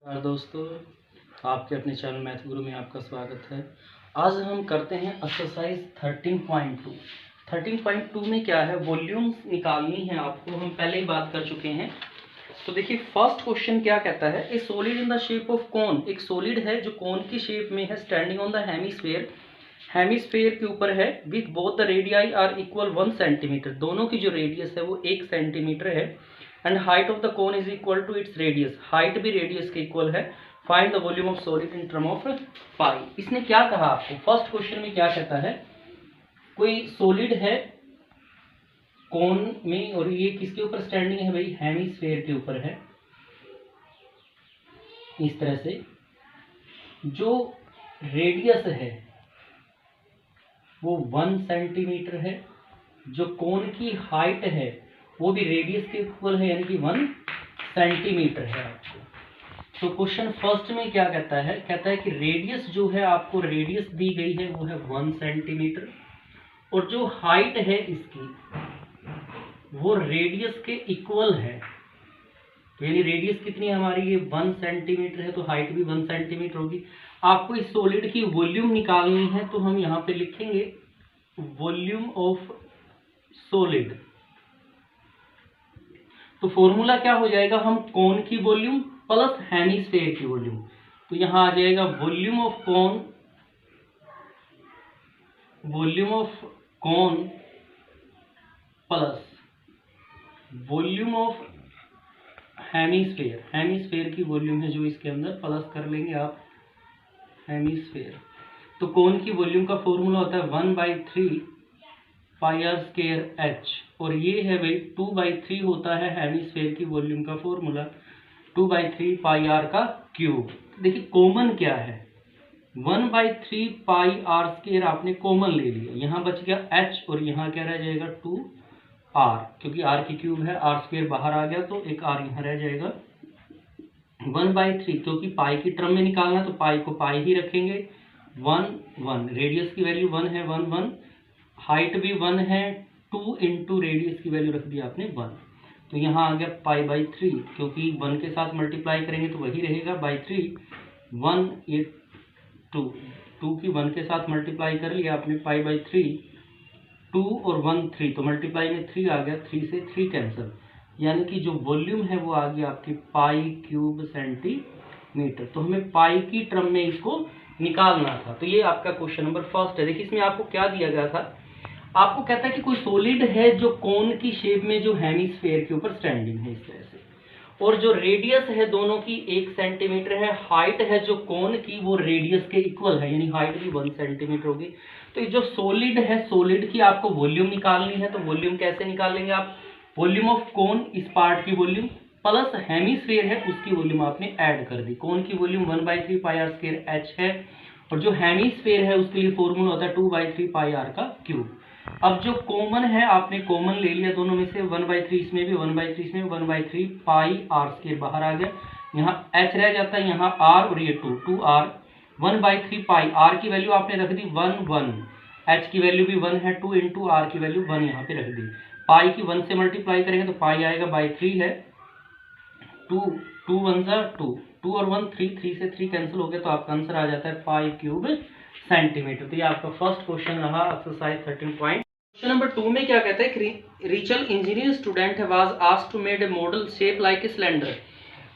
नमस्कार दोस्तों, आपके अपने चैनल मैथ गुरु में आपका स्वागत है। आज हम करते हैं एक्सरसाइज 13.2। 13.2 में क्या है, वॉल्यूम्स निकालनी है आपको। हम पहले ही बात कर चुके हैं। तो देखिए फर्स्ट क्वेश्चन क्या कहता है, a solid in the shape of cone. एक सॉलिड है जो कोन की शेप में है, standing on the hemisphere. Hemisphere के ऊपर है, with both the radii are equal 1 centimetre. दोनों की जो रेडियस है वो 1 सेंटीमीटर है। And height of the cone is equal to its radius. Height भी रेडियस के इक्वल है। Find the volume of solid in term of पाई। इसने क्या कहा आपको, फर्स्ट क्वेश्चन में क्या कहता है, कोई सॉलिड है कोन में और ये किसके ऊपर स्टैंडिंग है भाई, हेमिस्फेयर के ऊपर है। इस तरह से जो रेडियस है वो 1 सेंटीमीटर है। जो कोन की हाइट है वो भी रेडियस के इक्वल है, यानी कि 1 सेंटीमीटर है आपको। तो क्वेश्चन फर्स्ट में क्या कहता है कि रेडियस जो है आपको, रेडियस दी गई है वो है 1 सेंटीमीटर और जो हाइट है इसकी वो रेडियस के इक्वल है। तो यानी रेडियस कितनी है हमारी, ये 1 सेंटीमीटर है, तो हाइट भी 1 सेंटीमीटर होगी। आपको इस सॉलिड की वॉल्यूम निकालनी है, तो हम यहाँ पे लिखेंगे वॉल्यूम ऑफ सॉलिड। तो फॉर्मूला क्या हो जाएगा, हम कोन की वॉल्यूम प्लस हेमिस्फेयर की वॉल्यूम। तो यहां आ जाएगा volume of cone plus volume of hemisphere. Hemisphere की वॉल्यूम है जो इसके अंदर, प्लस कर लेंगे आप हेमिस्फेयर। तो कोन की वॉल्यूम का फॉर्मूला होता है 1/3 पाई आर स्क्वायर एच, और ये है भाई 2/3 होता है हेमिस्फेयर की वॉल्यूम का फॉर्मूला, 2/3 पाई आर का क्यूब। देखिए कॉमन क्या है, 1/3 पाई आर स्क्वायर आपने कॉमन ले लिया, यहाँ बच गया एच और यहाँ क्या रह जाएगा 2r, क्योंकि r की क्यूब है, r स्क्वायर बाहर आ गया तो एक r यहाँ रह जाएगा। 1/3 क्योंकि पाई की टर्म में निकालना तो पाई को पाई ही रखेंगे। 1 रेडियस की वैल्यू 1 है, 1 हाइट भी 1 है, 2 इंटू रेडियस की वैल्यू रख दी आपने 1। तो यहाँ आ गया पाई/3, क्योंकि 1 के साथ मल्टीप्लाई करेंगे तो वही रहेगा /3। 1 ये 2 की 1 के साथ मल्टीप्लाई कर लिया आपने, पाई/3, 2 और 1 3, तो मल्टीप्लाई में 3 आ गया, 3 से 3 कैंसिल, यानी कि जो वॉल्यूम है वो आ गया आपकी π³ सेंटीमीटर। तो हमें पाई की टर्म में इसको निकालना था। तो ये आपका क्वेश्चन नंबर फर्स्ट है। देखिए इसमें आपको क्या दिया गया था, आपको कहता है कि कोई सॉलिड है जो कोन की शेप में जो हेमिस्फेयर के ऊपर स्टैंडिंग है इस तरह से, और जो रेडियस है दोनों की 1 सेंटीमीटर है, हाइट है जो कोन की वो रेडियस के इक्वल है, यानी हाइट भी 1 सेंटीमीटर होगी। तो जो सॉलिड है, सॉलिड की आपको वॉल्यूम निकालनी है। तो वॉल्यूम कैसे निकालेंगे आप, वॉल्यूम ऑफ कोन, इस पार्ट की वॉल्यूम प्लस हेमिस्फेयर है उसकी वॉल्यूम आपने ऐड कर दी। कोन की volume 1/3 pi R square H है, और जो हेमिस्फेयर है उसके लिए फॉर्मूला होता है 2/3 पाई आर का क्यूब। अब जो कॉमन है आपने कॉमन ले लिया दोनों में से, 1/3 इसमें भी, 1/3 इसमें भी, 1/3 पाई आर स्क्वायर बाहर आ गया, यहाँ h रह जाता है, यहाँ r और ये 2r। 1/3 पाई, r की वैल्यू आपने रख दी 1, h की वैल्यू भी 1 है, 2 इंटू r की वैल्यू 1 यहाँ पे रख दी। पाई की 1 से मल्टीप्लाई करेंगे तो पाई आएगा /3 है, 2 1 2, 2 और 1 3 से 3 कैंसिल हो गया, तो आपका आंसर आ जाता है π³ सेंटीमीटर। तो ये आपका फर्स्ट क्वेश्चन रहा एक्सरसाइज 13 पॉइंट। क्वेश्चन नंबर 2 में क्या कहता है, Rachel engineer student was asked to made a model shape like a cylinder.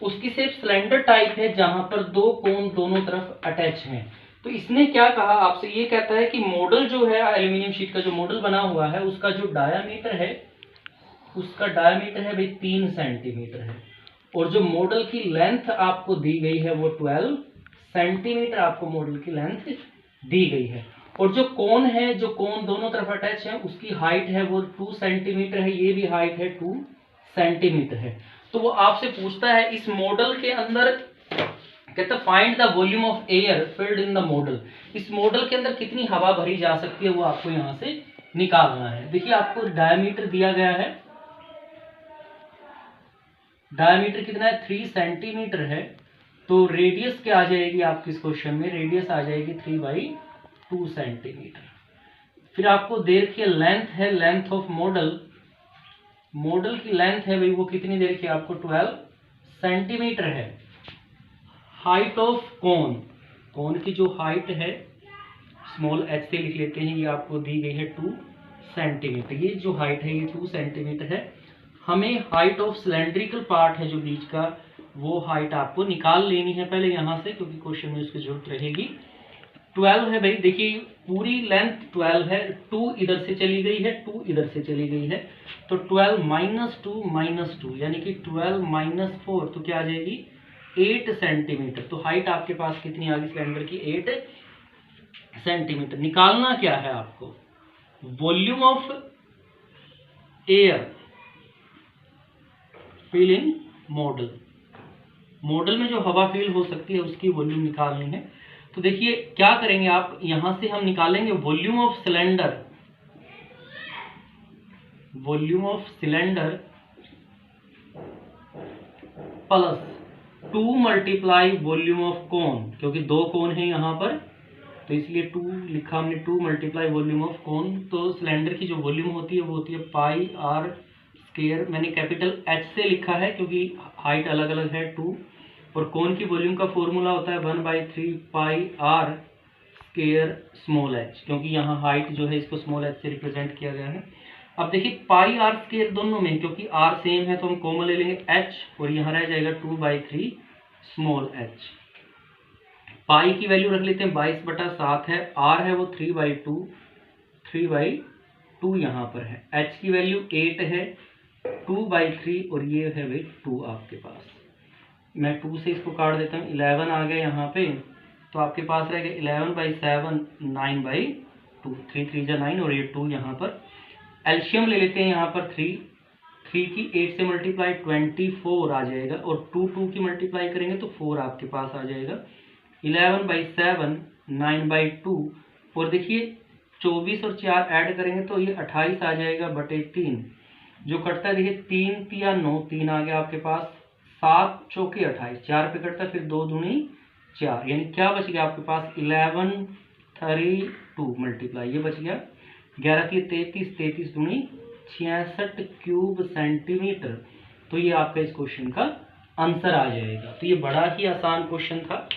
उसकी शेप सिलेंडर टाइप है जहां पर 2 कोन दोनों तरफ अटैच हैं। तो इसने क्या कहा आपसे, ये कहता है कि मॉडल जो है एल्यूमिनियम शीट का जो मॉडल बना हुआ है उसका जो डायामीटर है, उसका डायामीटर है भाई 3 सेंटीमीटर है, और जो मॉडल की लेंथ आपको दी गई है वो 12 सेंटीमीटर आपको मॉडल की लेंथ दी गई है। और जो कोन है, जो कोन दोनों तरफ अटैच है उसकी हाइट है वो 2 सेंटीमीटर है, ये भी हाइट है 2 सेंटीमीटर है। तो वो आपसे पूछता है इस मॉडल के अंदर, कहता find the volume of air filled in the model. इस मॉडल के अंदर कितनी हवा भरी जा सकती है वो आपको यहां से निकालना है। देखिए आपको डायमीटर दिया गया है, डायमीटर कितना है 3 सेंटीमीटर है, तो रेडियस क्या आ जाएगी आपकी इस क्वेश्चन में, रेडियस आ जाएगी 3/2 सेंटीमीटर। फिर आपको दे रखी है लेंथ है, लेंथ ऑफ मॉडल, मॉडल की लेंथ है भाई वो कितनी दे रखी है आपको 12 सेंटीमीटर है। हाइट ऑफ कोन, कोन की जो हाइट है स्मॉल h से लिख लेते हैं, ये आपको दी गई है 2 सेंटीमीटर। ये जो हाइट है ये 2 सेंटीमीटर है। हमें हाइट ऑफ सिलेंड्रिकल पार्ट है जो बीच का, वो हाइट आपको निकाल लेनी है पहले यहाँ से, क्योंकि क्वेश्चन में उसकी जरूरत रहेगी। 12 है भाई, देखिए पूरी लेंथ 12 है, 2 इधर से चली गई है, 2 इधर से चली गई है, तो 12 माइनस टू यानी कि 12 माइनस 4, तो क्या आ जाएगी 8 सेंटीमीटर। तो हाइट आपके पास कितनी आ गई सिलेंडर की 8 सेंटीमीटर। निकालना क्या है आपको, volume of air fill in model, model में जो हवा फिल हो सकती है उसकी वॉल्यूम निकालनी है। तो देखिए क्या करेंगे आप, यहां से हम निकालेंगे volume of cylinder, volume of cylinder plus 2 multiply volume of cone, क्योंकि 2 कोन है यहां पर तो इसलिए 2 लिखा हमने, 2 मल्टीप्लाई वॉल्यूम ऑफ कोन। तो सिलेंडर की जो वॉल्यूम होती है वो होती है पाई आर स्क्वायर, मैंने कैपिटल H से लिखा है क्योंकि हाइट अलग अलग है 2, और कोन की वॉल्यूम का फॉर्मूला होता है 1/3 pi R square small h, क्योंकि यहाँ हाइट जो है इसको स्मॉल h से रिप्रेजेंट किया गया है। अब देखिए पाई आर स्क्वायर दोनों में, क्योंकि r सेम है तो हम कॉमन ले लेंगे h, और यहाँ रह जाएगा 2/3 स्मॉल h। पाई की वैल्यू रख लेते हैं 22/7 है, r है वो 3/2 यहाँ पर है, h की वैल्यू 8 है 2/3, और ये है भाई 2 आपके पास। मैं 2 से इसको काट देता हूँ, 11 आ गया यहाँ पे, तो आपके पास रहेगा 11/7 9/2, 3 3 जा 9, और ये 2 यहाँ पर। एल्शियम ले लेते हैं यहाँ पर 3 की 8 से मल्टीप्लाई 24 आ जाएगा, और 2 की मल्टीप्लाई करेंगे तो 4 आपके पास आ जाएगा। 11/7 9/2, और देखिए 24 और 4 ऐड करेंगे तो ये 28 आ जाएगा बटे 3, जो कटता है देखिए 3 या 9, 3 आ गया आपके पास, 7 चौके 28, 4 पे कटता है, फिर 2 दूनी 4, यानी क्या बच गया आपके पास 11/32 मल्टीप्लाई, ये बच गया 11 की 33, 33 दूनी 66 क्यूब सेंटीमीटर। तो ये आपका इस क्वेश्चन का आंसर आ जाएगा। तो ये बड़ा ही आसान क्वेश्चन था।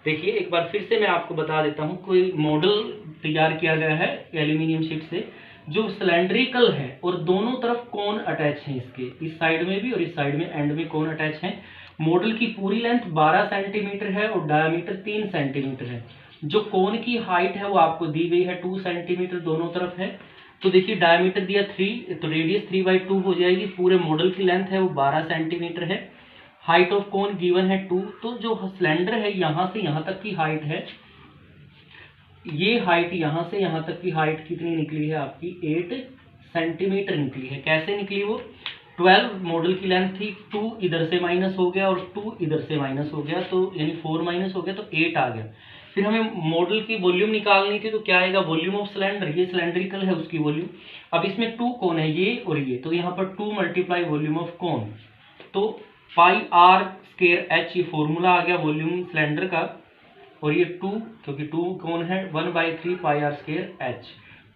देखिए एक बार फिर से मैं आपको बता देता हूँ, कोई मॉडल तैयार किया गया है एल्यूमिनियम शीट से जो सिलेंड्रिकल है, और दोनों तरफ कोन अटैच हैं इसके, इस साइड में भी और इस साइड में एंड में कोन अटैच हैं। मॉडल की पूरी लेंथ 12 सेंटीमीटर है और डायमीटर 3 सेंटीमीटर है। जो कोन की हाइट है वो आपको दी गई है 2 सेंटीमीटर दोनों तरफ है। तो देखिए डायमीटर दिया 3, तो रेडियस 3/2 हो जाएगी। पूरे मॉडल की लेंथ है वो 12 सेंटीमीटर है। हाइट ऑफ कोन गिवन है 2, तो जो सिलेंडर है यहां से यहां तक की हाइट है, ये हाइट यहां से यहां तक की हाइट कितनी निकली है आपकी 8 सेंटीमीटर निकली है। कैसे निकली वो, 12 मॉडल की लेंथ थी, 2 इधर से माइनस हो गया और 2 इधर से माइनस हो गया, तो यानी 4 माइनस हो गया तो 8 आ गया। फिर हमें मॉडल की वॉल्यूम निकालनी थी, तो क्या आएगा वॉल्यूम ऑफ सिलेंडर, ये सिलेंड्रिकल है उसकी वॉल्यूम। अब इसमें 2 कोन है ये और ये, तो यहाँ पर 2 मल्टीप्लाई वॉल्यूम ऑफ कोन, तो पाई आर स्क्वायर h, ये फॉर्मूला आ गया वॉल्यूम सिलेंडर का, और ये 2 क्योंकि 2 कौन है 1/3 पाई आर स्क्वायर h,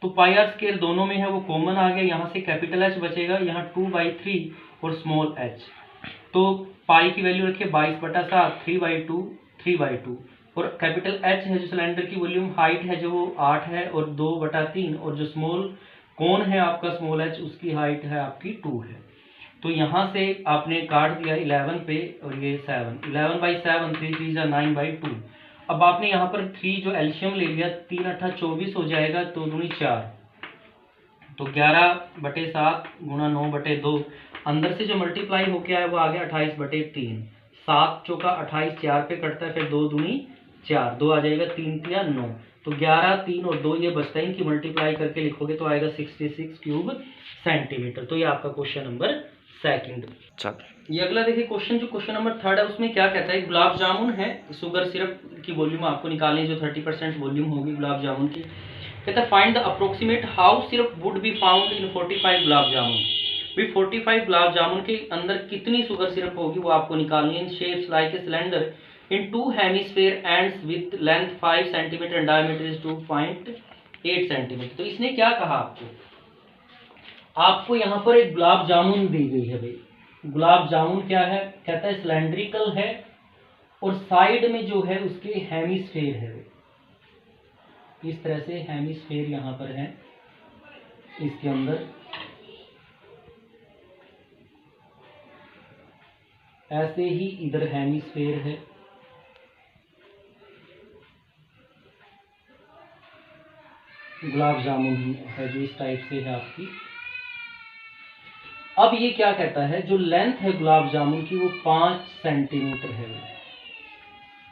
तो पाई आर स्क्वायर दोनों में है वो कॉमन आ गया, यहाँ से कैपिटल H बचेगा, यहाँ 2/3 और स्मॉल h, तो पाई की वैल्यू रखिए 22/7 3/2 और कैपिटल H है जो सिलेंडर की वॉल्यूम, हाइट है जो 8 है और 2/3, और जो स्मॉल कौन है आपका स्मॉल h उसकी हाइट है आपकी 2 है। तो यहाँ से आपने काट दिया 11 पे और ये 7, 11/7 3 3 9/2। अब आपने यहाँ पर 3 जो एल्शियम ले लिया, 3 8 24 हो जाएगा, तो दूनी 4, तो 11/7 गुणा 9/2, अंदर से जो मल्टीप्लाई होके आया वो आ गया 28/3, 7 चौका 28, 4 पे कटता है, फिर 2 दूनी 4, 2 आ जाएगा, 3 3 9, तो 11 3 और 2 ये बचता है, इनकी मल्टीप्लाई करके लिखोगे तो आएगा 66 क्यूब सेंटीमीटर। तो ये आपका क्वेश्चन नंबर सेकंड। ये अगला देखिए क्वेश्चन, जो क्वेश्चन नंबर 3 है उसमें क्या कहता है, गुलाब जामुन है, शुगर सिरप की वॉल्यूम आपको निकालनी है, जो 30% वॉल्यूम होगी गुलाब जामुन की। कहता है find the approximate how syrup would be found in 45 gulab jamun. भी 45 गुलाब जामुन के अंदर कितनी शुगर सिरप होगी वो आपको निकालनी है। In shapes like a cylinder in 2 hemisphere ends with length 5 centimetre and diameter is 2.8 centimetre. तो इसने क्या कहा आपको यहाँ पर एक गुलाब जामुन दी गई है भाई। गुलाब जामुन क्या है, कहता है सिलेंड्रिकल है और साइड में जो है उसके हेमिस्फेयर है, इस तरह से हेमिस्फेयर यहाँ पर है इसके अंदर, ऐसे ही इधर हेमिस्फेयर है, गुलाब जामुन है जो इस टाइप से है आपकी। अब ये क्या कहता है, जो लेंथ है गुलाब जामुन की वो 5 सेंटीमीटर है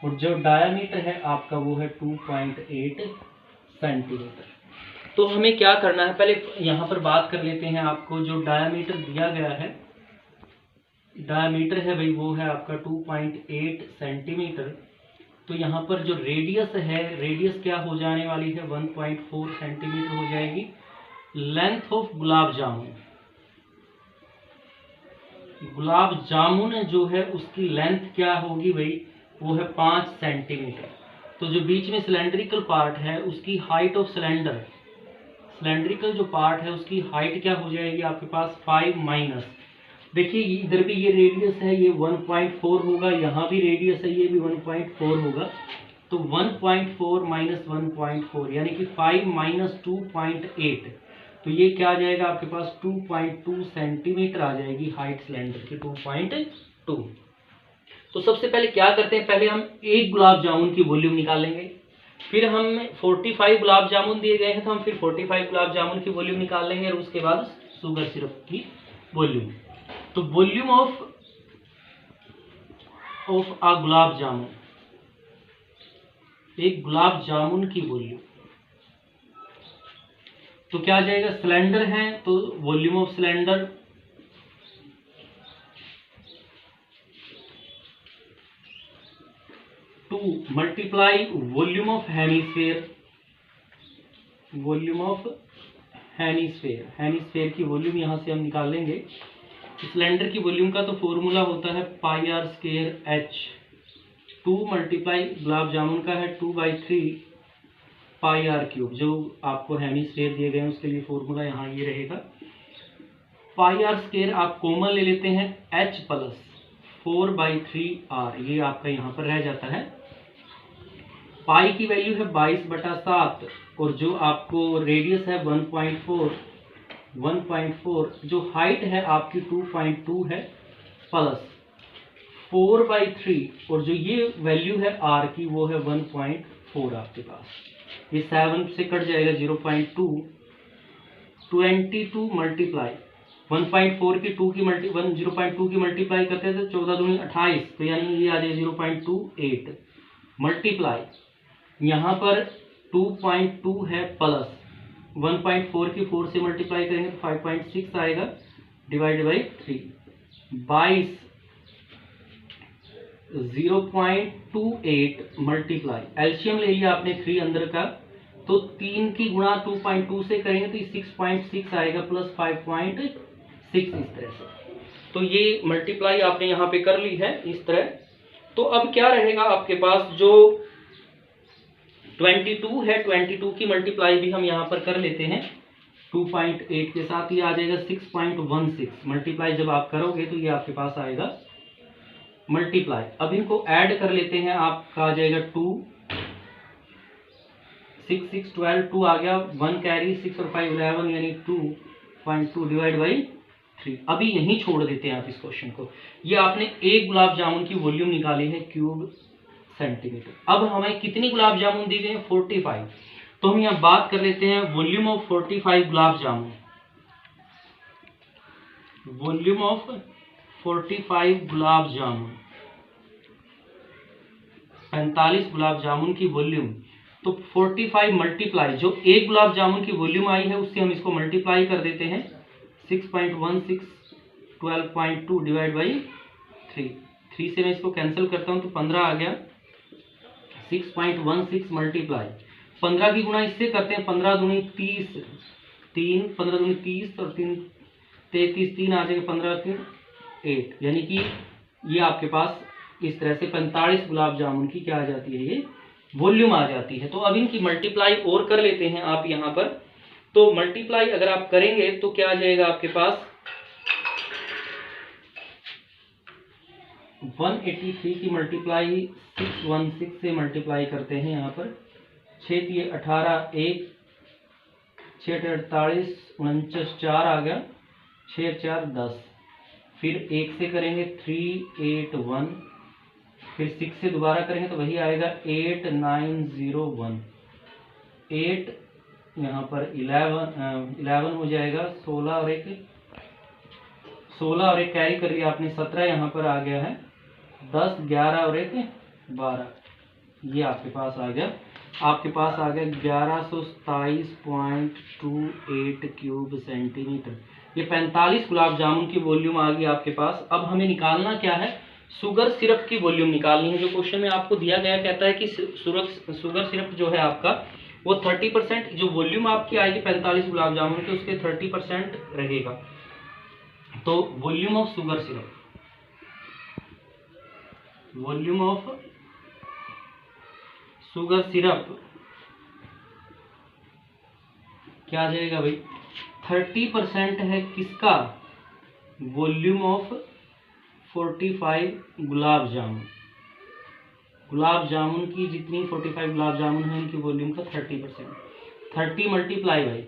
और जो डायामीटर है आपका वो है 2.8 सेंटीमीटर। तो हमें क्या करना है, पहले यहाँ पर बात कर लेते हैं। आपको जो डायामीटर दिया गया है, डायामीटर है भाई वो है आपका 2.8 सेंटीमीटर। तो यहाँ पर जो रेडियस है, रेडियस क्या हो जाने वाली है, 1.4 सेंटीमीटर हो जाएगी। लेंथ ऑफ गुलाब जामुन, गुलाब जामुन जो है उसकी लेंथ क्या होगी भाई, वो है 5 सेंटीमीटर। तो जो बीच में सिलेंड्रिकल पार्ट है उसकी हाइट ऑफ सिलेंडर, सिलेंड्रिकल जो पार्ट है उसकी हाइट क्या हो जाएगी आपके पास 5 माइनस, देखिए इधर भी ये रेडियस है, ये 1.4 होगा, यहाँ भी रेडियस है, ये भी 1.4 होगा। तो 1.4 माइनस 1.4 यानी कि 5 माइनस 2.8, तो ये क्या आ जाएगा आपके पास 2.2 सेंटीमीटर आ जाएगी हाइट सिलेंडर की, 2.2। तो सबसे पहले क्या करते हैं, पहले हम एक गुलाब जामुन की वॉल्यूम निकालेंगे, फिर हम 45 गुलाब जामुन दिए गए हैं तो हम फिर 45 गुलाब जामुन की वॉल्यूम निकाल लेंगे और उसके बाद शुगर सिरप की वॉल्यूम। तो volume of a gulab jamun, एक गुलाब जामुन की वॉल्यूम, तो क्या आ जाएगा, सिलेंडर है तो volume of cylinder to multiply volume of hemisphere, volume of hemisphere, hemisphere की वॉल्यूम यहां से हम निकालेंगे। सिलेंडर की वॉल्यूम का तो फॉर्मूला होता है pi R square H, 2 multiply gulab jamun का है 2/3 पाई आर क्यूब, जो आपको हेमिस्फेयर दिए गए हैं उसके लिए फॉर्मूला यहाँ ये रहेगा। पाई आर स्क्वायर आप कॉमन ले लेते हैं, एच प्लस 4/3 आर, ये आपका यहाँ पर रह जाता है। पाई की वैल्यू है 22/7 और जो आपको रेडियस है 1.4, जो हाइट है आपकी 2.2 है, प्लस 4/3 और जो ये वैल्यू है आर की वो है 1.4 आपके पास, ये 7 से कट जाएगा 0.2, 22 मल्टीप्लाई 1.4 की 0.2 की मल्टीप्लाई करते हैं तो 14 दूनी 28, तो यानी ये आ जाए 0.28 मल्टीप्लाई, यहाँ पर 2.2 है प्लस 1.4 की 4 से मल्टीप्लाई करेंगे तो 5.6 आएगा, डिवाइड बाई 3, 22 0.28 मल्टीप्लाई, एलसीएम ले लिया आपने 3 अंदर का, तो 3 की गुणा 2.2 से करेंगे तो 6.6 आएगा प्लस 5.6 इस तरह से। तो ये मल्टीप्लाई आपने यहाँ पे कर ली है इस तरह। तो अब क्या रहेगा आपके पास, जो 22 है, 22 की मल्टीप्लाई भी हम यहाँ पर कर लेते हैं 2.8 के साथ, ये आ जाएगा 6.16 मल्टीप्लाई जब आप करोगे तो ये आपके पास आएगा मल्टीप्लाई। अब इनको ऐड कर लेते हैं, आपका आ जाएगा 2, 6 6 12, 2 आ गया, 1 कैरी, 6 और 5 11 यानी 2.2 डिवाइड बाई 3। अभी यहीं छोड़ देते हैं आप इस क्वेश्चन को। ये आपने एक गुलाब जामुन की वॉल्यूम निकाली है क्यूब सेंटीमीटर। अब हमें कितनी गुलाब जामुन दी गई है, 45। तो हम यहाँ बात कर लेते हैं volume of 45 gulab jamun, volume of 45 gulab jamun, 45 gulab jamun की वॉल्यूम। तो 45 मल्टीप्लाई, जो एक गुलाब जामुन की वॉल्यूम आई है उससे हम इसको मल्टीप्लाई कर देते हैं, 6.16 12.2 डिवाइड बाई 3 से मैं इसको कैंसिल करता हूँ तो 15 आ गया, 6.16 मल्टीप्लाई 15 की गुणा इससे करते हैं, 15 दूनी 30, 3 15 दूनी 30 और 3 33, 3 आ जाएगा, 15 3 8, यानी कि ये आपके पास इस तरह से 45 गुलाब जामुन की क्या आ जाती है, ये वॉल्यूम आ जाती है। तो अब इनकी मल्टीप्लाई और कर लेते हैं आप यहाँ पर। तो मल्टीप्लाई अगर आप करेंगे तो क्या आ जाएगा आपके पास, 183 की मल्टीप्लाई 616 से मल्टीप्लाई करते हैं यहाँ पर। 6 दिए 18, 1 6 48, 49 4 आ गया, 6 4 10। फिर 1 से करेंगे 381, फिर 6 से दोबारा करेंगे तो वही आएगा 8901। 8 यहाँ पर 11 हो जाएगा, 16 और एक कैरी कर लिया आपने, 17 यहाँ पर आ गया है, 10 11 और एक 12, ये आपके पास आ गया। आपके पास आ गया 1127.28 क्यूब सेंटीमीटर। ये 45 गुलाब जामुन की वॉल्यूम आ गई आपके पास। अब हमें निकालना क्या है, शुगर सिरप की वॉल्यूम निकालनी है। जो क्वेश्चन में आपको दिया गया कहता है कि शुगर सिरप जो है आपका वो 30%, जो वॉल्यूम आपकी आएगी 45 गुलाब जामुन के उसके 30% रहेगा। तो volume of sugar syrup, volume of sugar syrup क्या आ जाएगा भाई, 30% है किसका, वॉल्यूम ऑफ 45 गुलाब जामुन। गुलाब जामुन की जितनी 45 गुलाब जामुन है उनकी वॉल्यूम का 30%। 30 multiply by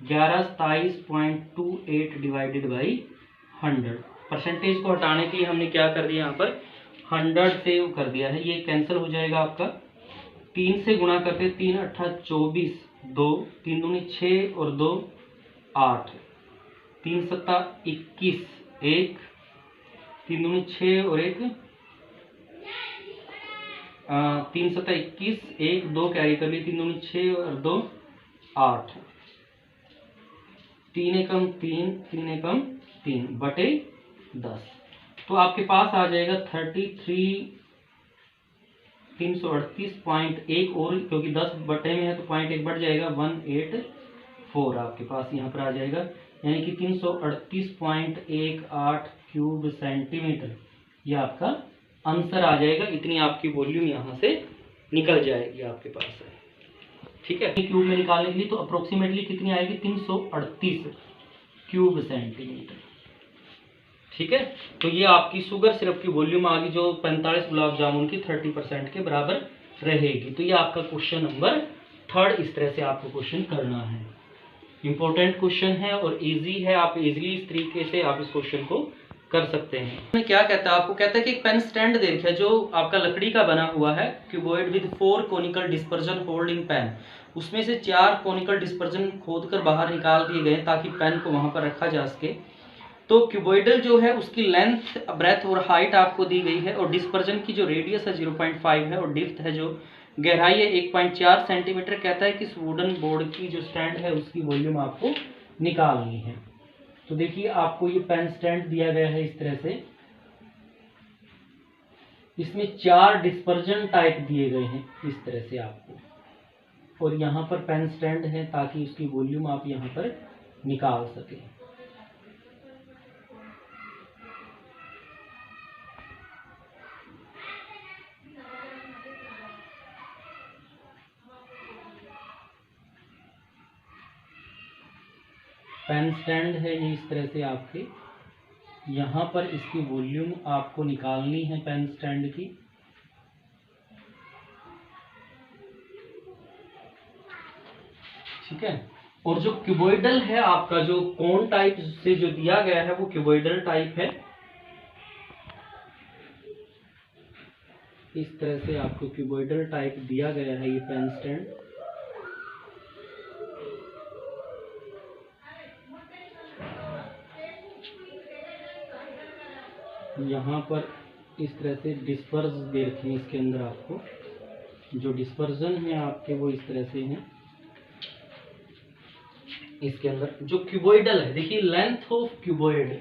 1127.28 divided by 100। Percentage को हटाने के लिए हमने क्या कर दिया, यहाँ पर 100 से कर दिया है, ये कैंसिल हो जाएगा आपका। 3 से गुणा करते, 3 8 24, 2 3 दूनी 6 और 2 8, 3 7 21, 1 3 दूनी 6 और 1 3 7 21, 1 2 कैरी कर ली, 3 दूनी 6 और 2 8, 3 एकम 3, 3 एकम 3 बटे 10। तो आपके पास आ जाएगा 338.1, और क्योंकि 10 बटे में है तो 0.1 बढ़ जाएगा, 184 आपके पास यहाँ पर आ जाएगा, यानी कि 338.18 क्यूब सेंटीमीटर, ये आपका आंसर आ जाएगा। इतनी आपकी वॉल्यूम यहाँ से निकल जाएगी आपके पास है, ठीक है। क्यूब में निकालने के लिए तो अप्रोक्सीमेटली कितनी आएगी, 338 क्यूब सेंटीमीटर, ठीक है। तो ये आपकी शुगर सिरप की वॉल्यूम आ गई, जो 45 गुलाब जामुन की 30% के बराबर रहेगी। तो ये आपका क्वेश्चन नंबर 3 इस तरह से आपको क्वेश्चन करना है। इंपॉर्टेंट क्वेश्चन है और इजी है, आप इजीली इस तरीके से आप इस क्वेश्चन को कर सकते हैं। इसमें क्या कहता है, आपको कहता है कि एक पेन स्टैंड दे रखा है जो आपका लकड़ी का बना हुआ है, cuboid with 4 conical dispersion holding pen. उसमें से 4 कोनिकल डिस्पर्जन खोदकर बाहर निकाल दिए गए ताकि पेन को वहां पर रखा जा सके। तो क्यूबॉइडल जो है उसकी लेंथ, ब्रेथ और हाइट आपको दी गई है, और डिस्पर्जन की जो रेडियस है 0.5 है, और डिप्थ है जो गहराई है 1.4 सेंटीमीटर। कहता है कि इस वुडन बोर्ड की जो स्टैंड है उसकी वॉल्यूम आपको निकालनी है। तो देखिए आपको ये पेन स्टैंड दिया गया है इस तरह से, इसमें 4 डिस्पर्जन टाइप दिए गए हैं इस तरह से आपको, और यहाँ पर पेन स्टैंड है ताकि उसकी वॉल्यूम आप यहाँ पर निकाल सकें। पेन स्टैंड है ये इस तरह से आपके, यहाँ पर इसकी वॉल्यूम आपको निकालनी है पेन स्टैंड की। ठीक है, और जो क्यूबॉइडल है आपका, जो कोन टाइप से जो दिया गया है वो क्यूबॉइडल टाइप है। इस तरह से आपको क्यूबॉइडल टाइप दिया गया है ये पेन स्टैंड। यहाँ पर इस तरह से डिस्पर्स दे रखे हैं इसके अंदर, आपको जो डिस्पर्जन है आपके वो इस तरह से हैं इसके अंदर। जो क्यूबॉइडल है, देखिए लेंथ ऑफ क्यूबॉइड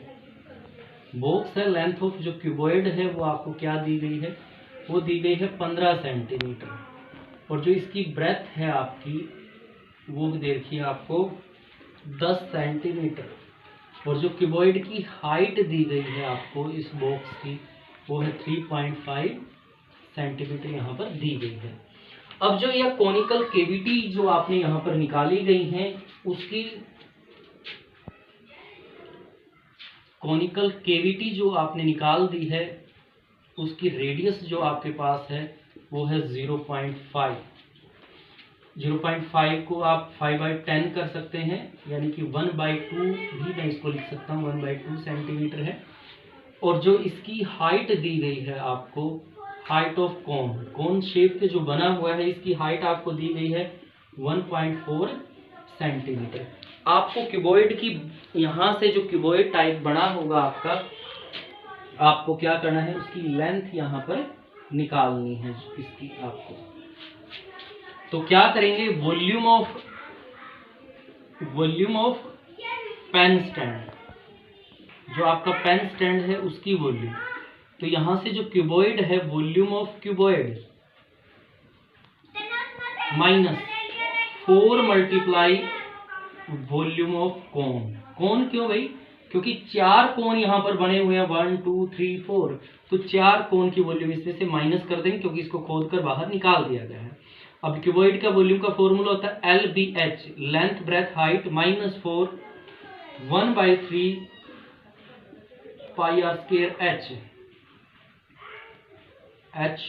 बॉक्स है, लेंथ ऑफ जो क्यूबॉइड है वो आपको क्या दी गई है, वो दी गई है 15 सेंटीमीटर, और जो इसकी ब्रेथ है आपकी वो दे रखी है आपको 10 सेंटीमीटर, और जो क्यूबॉइड की हाइट दी गई है आपको इस बॉक्स की वो है 3.5 सेंटीमीटर यहाँ पर दी गई है। अब जो यह कॉनिकल केविटी जो आपने यहाँ पर निकाली गई है, उसकी कॉनिकल केविटी जो आपने निकाल दी है उसकी रेडियस जो आपके पास है वो है 0.5। 0.5 को आप 5/10 कर सकते हैं, यानी कि 1/2 भी मैं इसको लिख सकता हूँ, 1/2 सेंटीमीटर है। और जो इसकी हाइट दी गई है आपको, हाइट ऑफ कोन शेप के जो बना हुआ है, इसकी हाइट आपको दी गई है 1.4 सेंटीमीटर। आपको क्यूबॉइड की यहाँ से जो क्यूबॉइड टाइप बना होगा आपका, आपको क्या करना है, उसकी लेंथ यहाँ पर निकालनी है इसकी आपको। तो क्या करेंगे, वॉल्यूम ऑफ पेन स्टैंड, जो आपका पेन स्टैंड है उसकी वॉल्यूम। तो यहां से जो क्यूबॉइड है, volume of cuboid minus 4 multiply volume of cone क्यों भाई, क्योंकि 4 कोन यहां पर बने हुए हैं, 1 2 3 4, तो 4 कोन की वॉल्यूम इसमें से माइनस कर देंगे, क्योंकि इसको खोद कर बाहर निकाल दिया गया है। अब क्यूबॉइड का वॉल्यूम का फॉर्मूला होता है LBH, length breadth height minus 4 1/3 pi R square H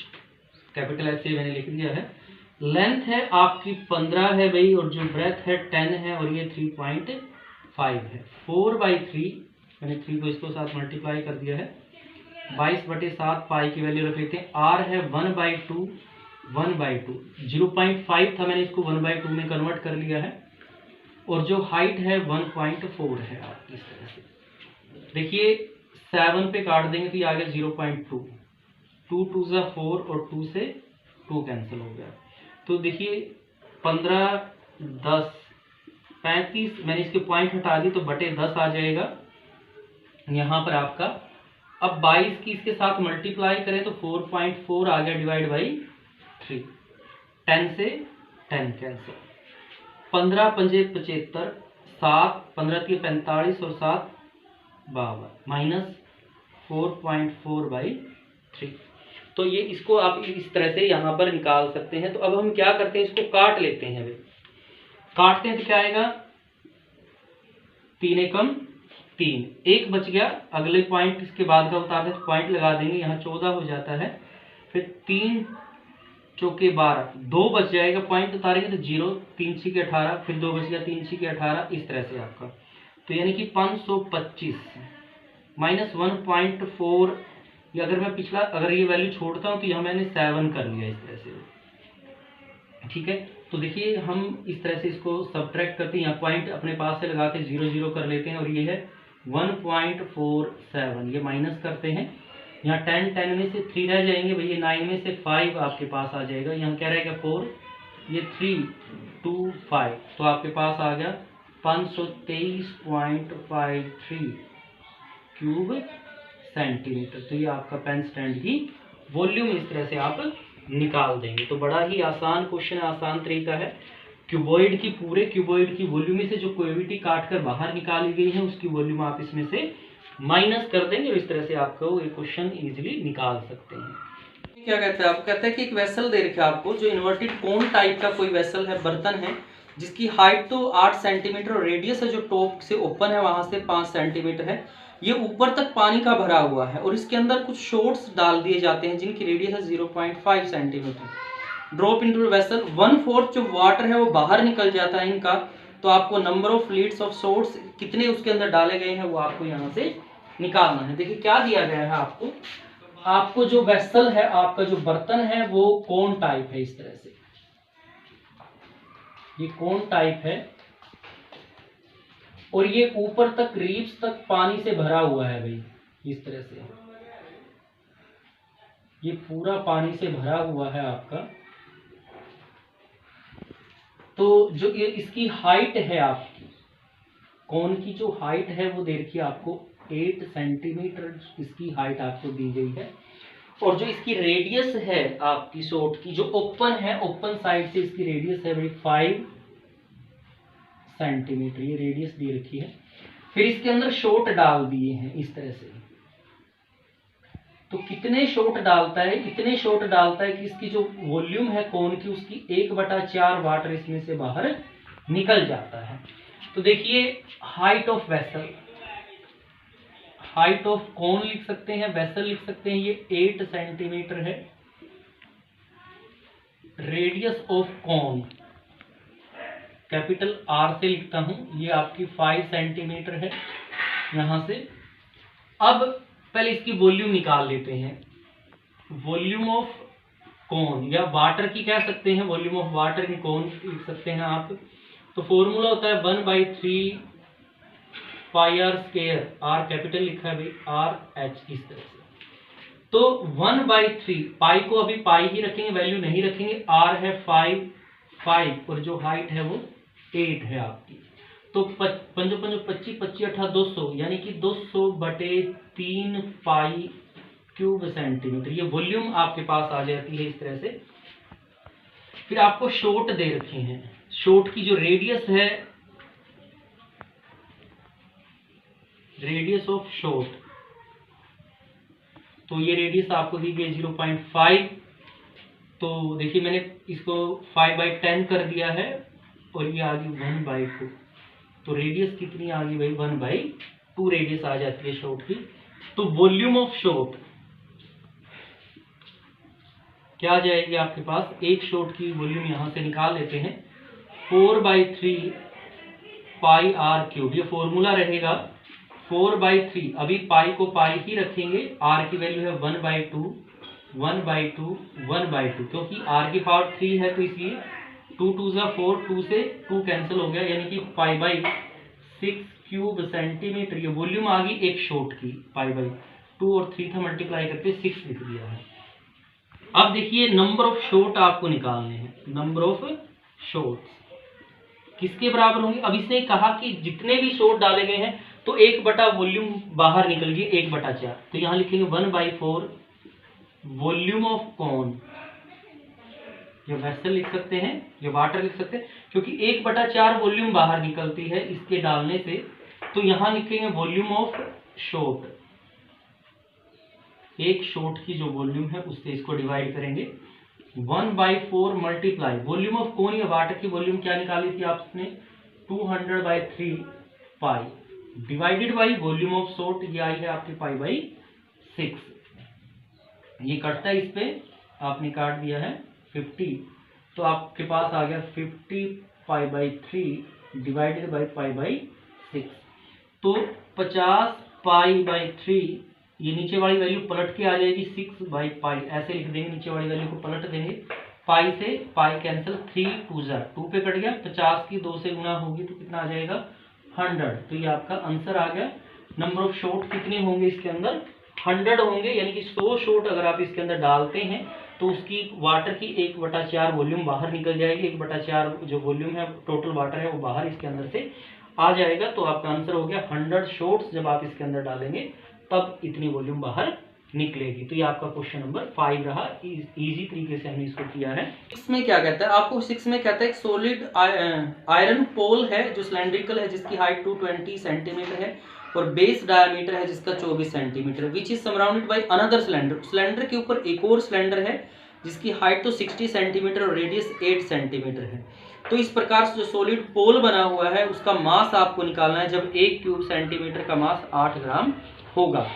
capital H से मैंने लिख दिया है। लेंथ है आपकी 15 है भाई, और जो ब्रेथ है 10 है, और ये 3.5 है। 4/3 मैंने 3 को इसको साथ मल्टीप्लाई कर दिया है, 22/7 पाई की वैल्यू रख लेते हैं। R है 1/2 0.5 था, मैंने इसको 1/2 में कन्वर्ट कर लिया है। और जो हाइट है 1.4 है आप इस तरह से देखिए। 7 पे काट देंगे तो ये आ गया 0.2, 2 2 से 4 और 2 से 2 कैंसिल हो गया। तो देखिए 15 10 35, मैंने इसके पॉइंट हटा दी तो बटे 10 आ जाएगा यहाँ पर आपका। अब 22 की इसके साथ मल्टीप्लाई करें तो 4.4 आ गया डिवाइड बाई 3, 10 से 10 कैंसिल, 15 पंजे 75, 7 15 के 45 और 7 52, माइनस 4.4/3। तो ये इसको आप इस तरह से यहाँ पर निकाल सकते हैं। तो अब हम क्या करते हैं, इसको काट लेते हैं। काटते हैं तो क्या आएगा, 3 एकम 3, 1 बच गया, अगले पॉइंट इसके बाद का उतार दें, पॉइंट लगा देंगे, यहाँ 14 हो जाता है। फिर 3 चौके 12, 2 बच जाएगा, पॉइंट उतारेंगे तो 0, 3 6 के 18, फिर 2 बच गया, 3 6 के 18, इस तरह से आपका। तो यानी कि 525 माइनस 1.4, या अगर मैं पिछला अगर ये वैल्यू छोड़ता हूँ तो यहाँ मैंने 7 कर लिया इस तरह से, ठीक है। तो देखिए हम इस तरह से इसको सब्ट्रैक्ट करते हैं, यहाँ पॉइंट अपने पास से लगा के 0 0 कर लेते हैं, और ये है 1.47, ये माइनस करते हैं। यहाँ 10 10 में से 3 रह जाएंगे भैया, 9 में से 5 आपके पास आ जाएगा, यहाँ क्या रहेगा 4, ये 3 2 5, तो आपके पास आ गया 523.53 क्यूब सेंटीमीटर। तो ये आपका पेन स्टैंड की वॉल्यूम इस तरह से आप निकाल देंगे। तो बड़ा ही आसान क्वेश्चन है, आसान तरीका है। क्यूबॉइड की पूरे क्यूबॉइड की वॉल्यूम में से जो कैविटी काट कर बाहर निकाली गई है उसकी वॉल्यूम आप इसमें से माइनस कर देंगे, और इस तरह से आपको ये क्वेश्चन इजीली निकाल सकते हैं। क्या कहते हैं, आप कहते हैं कि एक वेसल दे रखा है आपको, जो इन्वर्टेड कोन टाइप का कोई वेसल है, बर्तन है, जिसकी हाइट तो 8 सेंटीमीटर और रेडियस है जो टॉप से ओपन है वहां से 5 सेंटीमीटर है। ये ऊपर तक पानी का भरा हुआ है और इसके अंदर कुछ शॉट्स डाल दिए जाते हैं जिनकी रेडियस है 0.5 सेंटीमीटर। ड्रॉप इनटू वेसल 1/4 जो वाटर है वो बाहर निकल जाता है इनका। तो आपको number of Leeds of shots कितने उसके अंदर डाले गए हैं वो आपको यहाँ से निकालना है। देखिए क्या दिया गया है आपको जो वेसल है, आपका जो बर्तन है वो कोन टाइप है, इस तरह से ये कोन टाइप है, और ये ऊपर तक रीब्स तक पानी से भरा हुआ है भाई, इस तरह से ये पूरा पानी से भरा हुआ है आपका। तो जो ये इसकी हाइट है आपकी कोन की जो हाइट है वो देखिए आपको 8 सेंटीमीटर इसकी हाइट आपको दी गई है, और जो इसकी रेडियस है आपकी शॉट की जो ओपन है, ओपन साइड से इसकी रेडियस है भाई 5 सेंटीमीटर, ये रेडियस दी रखी है। फिर इसके अंदर शॉट डाल दिए हैं इस तरह से। तो कितने शॉट डालता है, इतने शॉट डालता है कि इसकी जो वॉल्यूम है कोन की उसकी 1/4 वाटर इसमें से बाहर निकल जाता है। तो देखिए height of vessel, height of कौन लिख सकते हैं, वेसल लिख सकते हैं, ये 8 सेंटीमीटर है। रेडियस ऑफ कौन कैपिटल R से लिखता हूं, ये आपकी 5 सेंटीमीटर है यहां से। अब पहले इसकी वॉल्यूम निकाल लेते हैं। वॉल्यूम ऑफ कौन या वाटर की कह सकते हैं, वॉल्यूम ऑफ वाटर की कौन लिख सकते हैं आप। तो फॉर्मूला होता है 1/3 pi R square, R capital लिखा है भाई, RH इस तरह से। तो 1/3 पाई को अभी पाई ही रखेंगे, वैल्यू नहीं रखेंगे। R है 5 और जो हाइट है वो 8 है आपकी। तो 5 5 25 25 18 200 यानी कि 200/3 पाई क्यूब सेंटीमीटर, ये वॉल्यूम आपके पास आ जाती है इस तरह से। फिर आपको शॉर्ट दे रखे हैं, शॉर्ट की जो रेडियस है, रेडियस ऑफ शॉर्ट, तो ये रेडियस आपको दी गई 0.5। तो देखिए मैंने इसको 5/10 कर दिया है और ये आ गई 1/2। तो रेडियस कितनी आ गई भाई, 1/2 रेडियस आ जाती है शॉर्ट की। तो वॉल्यूम ऑफ शॉर्ट क्या आ जाएगी आपके पास, एक शॉर्ट की वॉल्यूम यहां से निकाल लेते हैं, 4/3 पाई R क्यूब, ये फॉर्मूला रहेगा 4/3। अभी पाई को पाई ही रखेंगे, R की वैल्यू है 1/2 क्योंकि R की पावर 3 है तो इसलिए 2 2 4, 2 से 2 कैंसिल हो गया, यानी कि 5/6 क्यूब सेंटीमीटर। ये वॉल्यूम आ गई एक शॉट की, 5/2 और 3 था, मल्टीप्लाई करके 6 लिख दिया है। अब देखिए नंबर ऑफ शॉट आपको निकालने हैं। नंबर ऑफ शॉट्स किसके बराबर होंगे, अब इसने कहा कि जितने भी शॉट डाले गए हैं तो 1/, वॉल्यूम बाहर निकल गई 1/4, तो यहां लिखेंगे 1/4 वॉल्यूम ऑफ कौन, ये वेसल लिख सकते हैं, ये वाटर लिख सकते हैं, क्योंकि 1/4 वॉल्यूम बाहर निकलती है इसके डालने से। तो यहां लिखेंगे वॉल्यूम ऑफ शॉट, एक शॉट की जो वॉल्यूम है उससे इसको डिवाइड करेंगे। 1/4 मल्टीप्लाई वॉल्यूम ऑफ कौन या वाटर की वॉल्यूम क्या निकाली थी आपने, 200/3 पाई divided by volume of shot, ये आई है आपकी 5/6। ये कटता है, इस पे आपने काट दिया है 50, तो आपके पास आ गया 50 पाई/3 डिवाइडेड बाई 5/6। तो 50 पाई/3, ये नीचे वाली वैल्यू पलट के आ जाएगी 6/पाई, ऐसे लिख देंगे, नीचे वाली वैल्यू को पलट देंगे, पाई से पाई कैंसिल, 3 2 पे कट गया, 50 की 2 से गुना होगी तो कितना आ जाएगा 100। तो ये आपका आंसर आ गया। नंबर ऑफ शॉट कितने होंगे इसके अंदर, 100 होंगे, यानी कि 100 शॉट अगर आप इसके अंदर डालते हैं तो उसकी वाटर की 1/4 वॉल्यूम बाहर निकल जाएगी, 1/4 जो वॉल्यूम है टोटल वाटर है वो बाहर इसके अंदर से आ जाएगा। तो आपका आंसर हो गया 100 शॉट्स जब आप इसके अंदर डालेंगे तब इतनी वॉल्यूम बाहर निकलेगी। तो ये आपका क्वेश्चन नंबर 5 रहा, इजी तरीके से हमने इसको किया है। इसमें क्या कहता है आपको, 6 में कहता है सॉलिड आयरन पोल है जो सिलेंड्रिकल है, जिसकी हाइट 220 सेंटीमीटर है और बेस डायमीटर है जिसका 24 centimetre, which is surrounded by another cylinder. Cylinder के ऊपर एक और सिलेंडर है जिसकी हाइट तो 60 सेंटीमीटर और रेडियस 8 सेंटीमीटर है। तो इस प्रकार से जो सॉलिड पोल बना हुआ है उसका मास आपको निकालना है, जब 1 क्यूब सेंटीमीटर का मास 8 ग्राम होगा।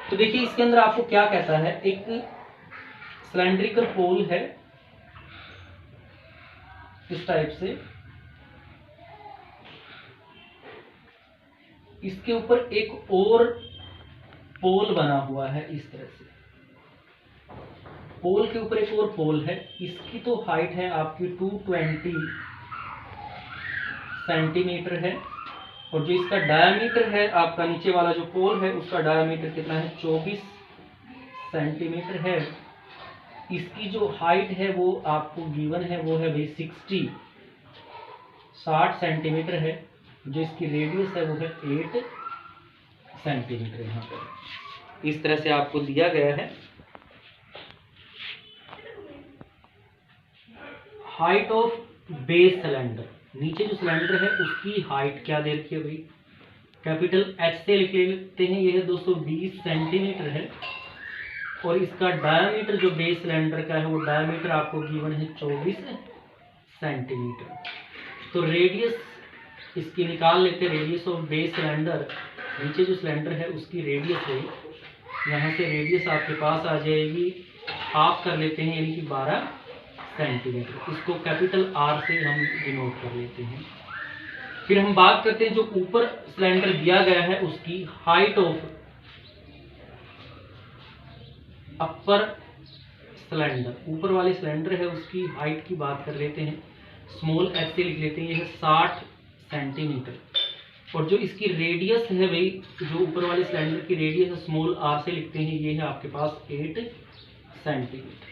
तो देखिए इसके अंदर आपको क्या कहता है, एक सिलेंड्रिकल पोल है इस टाइप से, इसके ऊपर एक और पोल बना हुआ है इस तरह से, पोल के ऊपर एक और पोल है, इसकी तो हाइट है आपकी 220 सेंटीमीटर है और जो इसका डायमीटर है आपका नीचे वाला जो पोल है उसका डायमीटर कितना है 24 सेंटीमीटर है। इसकी जो हाइट है वो आपको गिवन है वो है भाई 60 सेंटीमीटर है, जो इसकी रेडियस है वो है 8 सेंटीमीटर। यहाँ पर इस तरह से आपको दिया गया है। हाइट ऑफ बेस सिलेंडर, नीचे जो सिलेंडर है उसकी हाइट क्या दे रखी है भाई, कैपिटल H से लिख लेते हैं, ये है 220 सेंटीमीटर है और इसका डायमीटर जो बेस सिलेंडर का है वो डायमीटर आपको गिवन है 24 सेंटीमीटर। तो रेडियस इसकी निकाल लेते हैं, रेडियस ऑफ बेस सिलेंडर नीचे जो सिलेंडर है उसकी रेडियस है, यहाँ से रेडियस आपके पास आ जाएगी, हाफ कर लेते हैं यानी कि 12 सेंटीमीटर। इसको कैपिटल आर से हम डिनोट कर लेते हैं। फिर हम बात करते हैं जो ऊपर सिलेंडर दिया गया है उसकी हाइट ऑफ अपर सिलेंडर, ऊपर वाले सिलेंडर है उसकी हाइट की बात कर लेते हैं, स्मॉल एच से लिख लेते हैं, यह है 60 सेंटीमीटर। और जो इसकी रेडियस है भाई, जो ऊपर वाले सिलेंडर की रेडियस है स्मॉल आर से लिखते हैं, ये है आपके पास 8 सेंटीमीटर।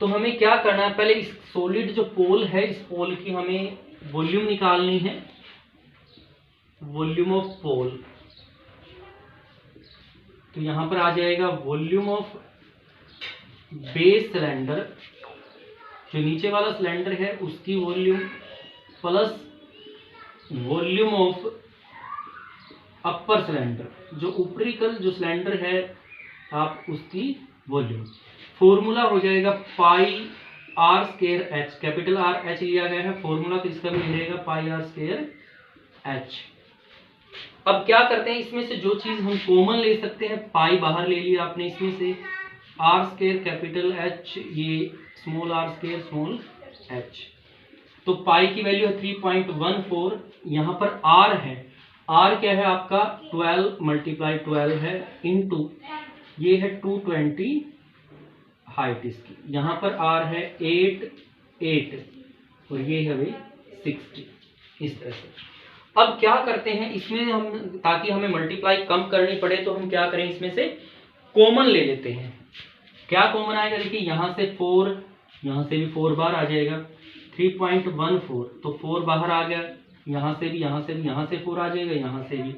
तो हमें क्या करना है, पहले इस सॉलिड जो पोल है इस पोल की हमें वॉल्यूम निकालनी है, वॉल्यूम ऑफ पोल। तो यहां पर आ जाएगा वॉल्यूम ऑफ बेस सिलेंडर, जो नीचे वाला सिलेंडर है उसकी volume plus volume of upper cylinder, जो ऊपरी कल जो सिलेंडर है आप उसकी वॉल्यूम। फॉर्मूला हो जाएगा pi R square H, capital R H लिया गया है फॉर्मूला, तो इसका भी मिलेगा पाई आर स्क्वायर एच। अब क्या करते हैं, इसमें से जो चीज हम कॉमन ले सकते हैं, पाई बाहर ले लिया आपने, इसमें से आर स्क्वायर कैपिटल एच, ये small R square small H. तो पाई की वैल्यू है 3.14, यहाँ पर आर है, आर क्या है आपका 12 × 12 है, इनटू ये है 220 हाइट इसकी, यहाँ पर आर है 8 और ये है भाई 60, इस तरह से। अब क्या करते हैं इसमें हम, ताकि हमें मल्टीप्लाई कम करनी पड़े तो हम क्या करें, इसमें से कॉमन ले लेते हैं। क्या कॉमन आएगा, देखिए यहाँ से 4, यहाँ से भी 4 बार आ जाएगा, 3.14, तो 4 बाहर आ गया, यहाँ से भी, यहाँ से भी, यहाँ से 4 आ जाएगा, यहाँ से भी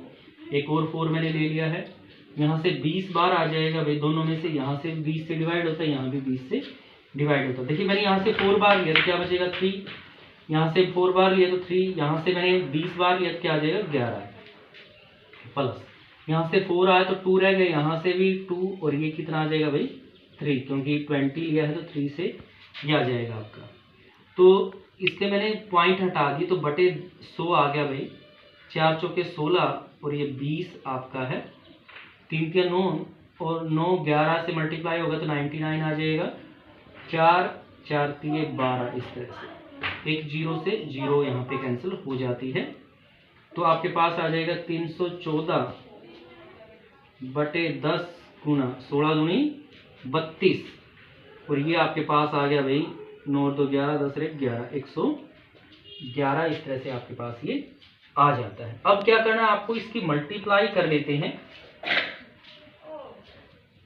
एक और 4 मैंने ले लिया है, यहाँ से 20 बार आ जाएगा भाई, दोनों में से, यहाँ से 20 से डिवाइड होता है, यहाँ भी 20 से डिवाइड होता है। देखिए मैंने यहाँ से 4 बार लिया तो क्या बचेगा 3, यहाँ से 4 बार लिया तो 3, यहाँ से मैंने 20 बार लिया तो क्या आ जाएगा 11, प्लस यहाँ से 4 आया तो 2 रह गए, यहाँ से भी 2, और ये कितना आ जाएगा भाई 3, क्योंकि 20 लिया है तो 3 से ये आ जाएगा आपका। तो इससे मैंने पॉइंट हटा दिए तो बटे 100 आ गया भाई, 4 चौके 16 और ये 20 आपका है, 3 के 9 और 9 11 से मल्टीप्लाई होगा तो 99 आ जाएगा, 4 4 3 12, इस तरह से एक 0 से 0 यहाँ पे कैंसिल हो जाती है। तो आपके पास आ जाएगा 314 बटे 10 गुना 16 दूनी 32, और ये आपके पास आ गया भाई 9 2 11 10 11, 111, इस तरह से आपके पास ये आ जाता है। अब क्या करना है आपको, इसकी मल्टीप्लाई कर लेते हैं,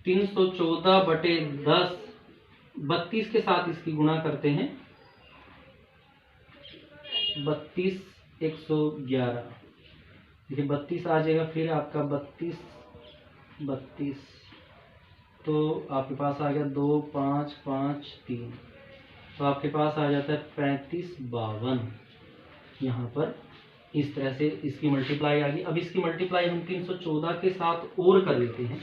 314 बटे 10 32 के साथ इसकी गुणा करते हैं, 32 111, देखिए 32 आ जाएगा, फिर आपका 32 तो आपके पास आ गया 2 5 5 3, तो आपके पास आ जाता है 35 52, यहाँ पर इस तरह से इसकी मल्टीप्लाई आ गई। अब इसकी मल्टीप्लाई हम 314 के साथ और कर लेते हैं।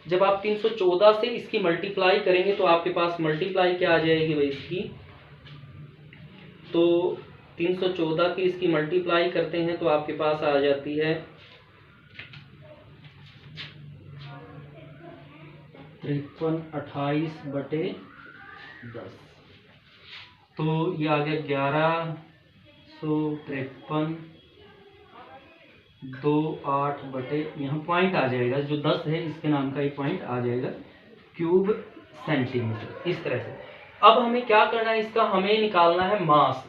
जब आप 314 से इसकी मल्टीप्लाई करेंगे तो आपके पास मल्टीप्लाई क्या आ जाएगी भाई इसकी, तो 314 की इसकी मल्टीप्लाई करते हैं तो आपके पास आ जाती है 53 28 बटे 10, तो ये आ गया 1153 2 8 बटे, यहाँ पॉइंट आ जाएगा, जो 10 है इसके नाम का एक पॉइंट आ जाएगा, क्यूब सेंटीमीटर, इस तरह से। अब हमें क्या करना है, इसका हमें निकालना है मास,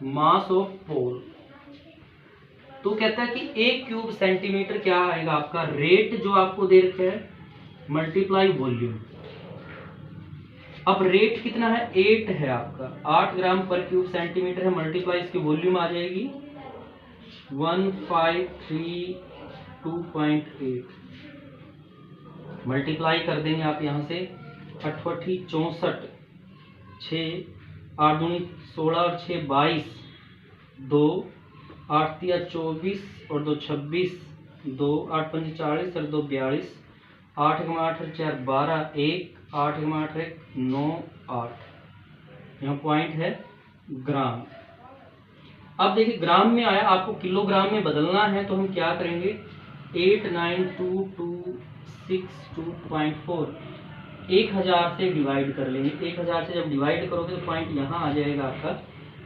मास ऑफ पोल। तो कहता है कि 1 क्यूब सेंटीमीटर क्या आएगा आपका, रेट जो आपको दे रखा है मल्टीप्लाई वॉल्यूम। अब रेट कितना है, 8 है आपका, 8 ग्राम पर क्यूब सेंटीमीटर है, मल्टीप्लाई इसकी वॉल्यूम आ जाएगी 1532.8, मल्टीप्लाई कर देंगे आप यहाँ से 8 64 6 8 दूनी 16 और 6 22, 2 8 3 24 और 2 26, 2 8 5 40 और 2 42, 8 8 4 12, 1 8 8 9 8, यहाँ पॉइंट है ग्राम। अब देखिए ग्राम में आया, आपको किलोग्राम में बदलना है, तो हम क्या करेंगे 89226.4 1000 से डिवाइड कर लेंगे। 1000 से जब डिवाइड करोगे तो पॉइंट यहाँ आ जाएगा आपका,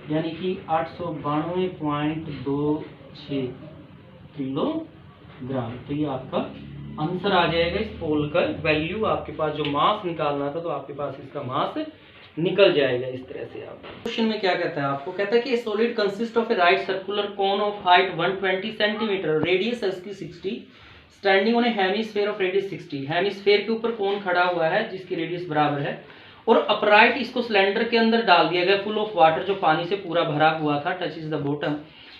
यानी कि 892.26 किलोग्राम। तो ये आपका आंसर आ जाएगा इस पोल का वैल्यू। आपके पास जो मास निकालना था तो आपके पास इसका मास निकल जाएगा इस तरह से। आप क्वेश्चन में क्या कहता है, आपको कहता है कि solid consist of A right circular cone of height 120 centimetre, radius है उसकी 60, standing on A hemisphere of radius 60। Hemisphere के ऊपर कोन खड़ा हुआ है जिसकी रेडियस बराबर है, और अपराइट इसको सिलेंडर के अंदर डाल दिया गया, फुल ऑफ वाटर, जो पानी से पूरा भरा हुआ था, touch is the bottom,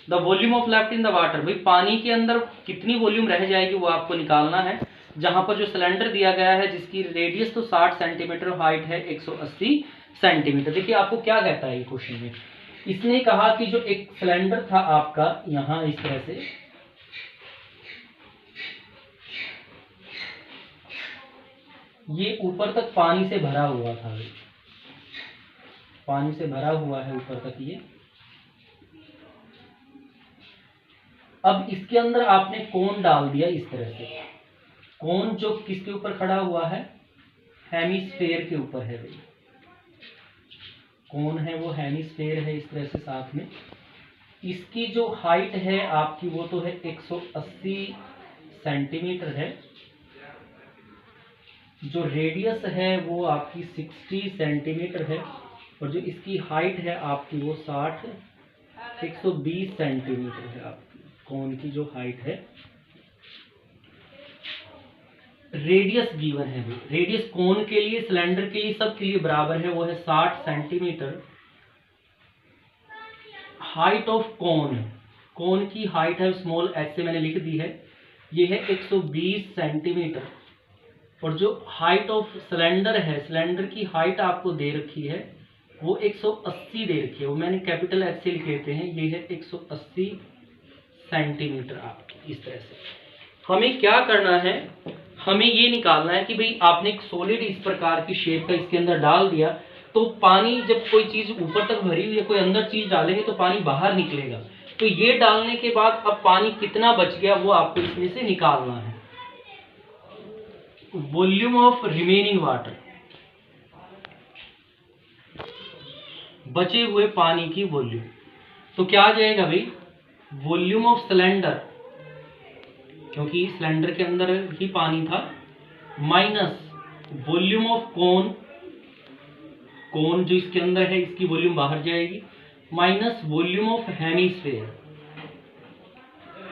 the volume of left in the water. भाई पानी के अंदर कितनी वॉल्यूम रह जाएगी वो आपको निकालना है। जहां पर जो सिलेंडर दिया गया है जिसकी रेडियस तो 60 सेंटीमीटर, हाइट है 180 सेंटीमीटर। देखिए आपको क्या कहता है ये क्वेश्चन में, इसने कहा कि जो एक सिलेंडर था आपका यहां इस तरह से, ये ऊपर तक पानी से भरा हुआ था, पानी से भरा हुआ है ऊपर तक ये। अब इसके अंदर आपने कोन डाल दिया इस तरह से, कोन जो किसके ऊपर खड़ा हुआ है, हेमिस्फेयर के ऊपर है भाई, कोन है वो हेमिस्फेयर है इस तरह से साथ में। इसकी जो हाइट है आपकी वो तो है 180 सेंटीमीटर है, जो रेडियस है वो आपकी 60 सेंटीमीटर है, और जो इसकी हाइट है आपकी वो 120 सेंटीमीटर है आपकी कोन की जो हाइट है। रेडियस गिवन है, रेडियस कोन के लिए, सिलेंडर के लिए, सब के लिए बराबर है, वो है 60 सेंटीमीटर। हाइट ऑफ कोन, कोन की हाइट है स्मॉल एच से मैंने लिख दी है, ये है 120 सेंटीमीटर। और जो हाइट ऑफ सिलेंडर है, सिलेंडर की हाइट आपको दे रखी है वो 180 दे रखी है, वो मैंने कैपिटल एच से लिख लेते हैं, ये है 180 सेंटीमीटर आपकी इस तरह से। हमें क्या करना है, हमें ये निकालना है कि भाई आपने एक सॉलिड इस प्रकार की शेप का इसके अंदर डाल दिया, तो पानी जब कोई चीज ऊपर तक भरी हुई है, कोई अंदर चीज डालेंगे तो पानी बाहर निकलेगा। तो ये डालने के बाद अब पानी कितना बच गया वो आपको इसमें से निकालना है। वॉल्यूम ऑफ रिमेनिंग वाटर, बचे हुए पानी की वॉल्यूम, तो क्या आ जाएगा भाई, वॉल्यूम ऑफ सिलेंडर, क्योंकि सिलेंडर के अंदर ही पानी था, माइनस वॉल्यूम ऑफ कोन, कोन जो इसके अंदर है इसकी वॉल्यूम बाहर जाएगी, minus volume of hemisphere,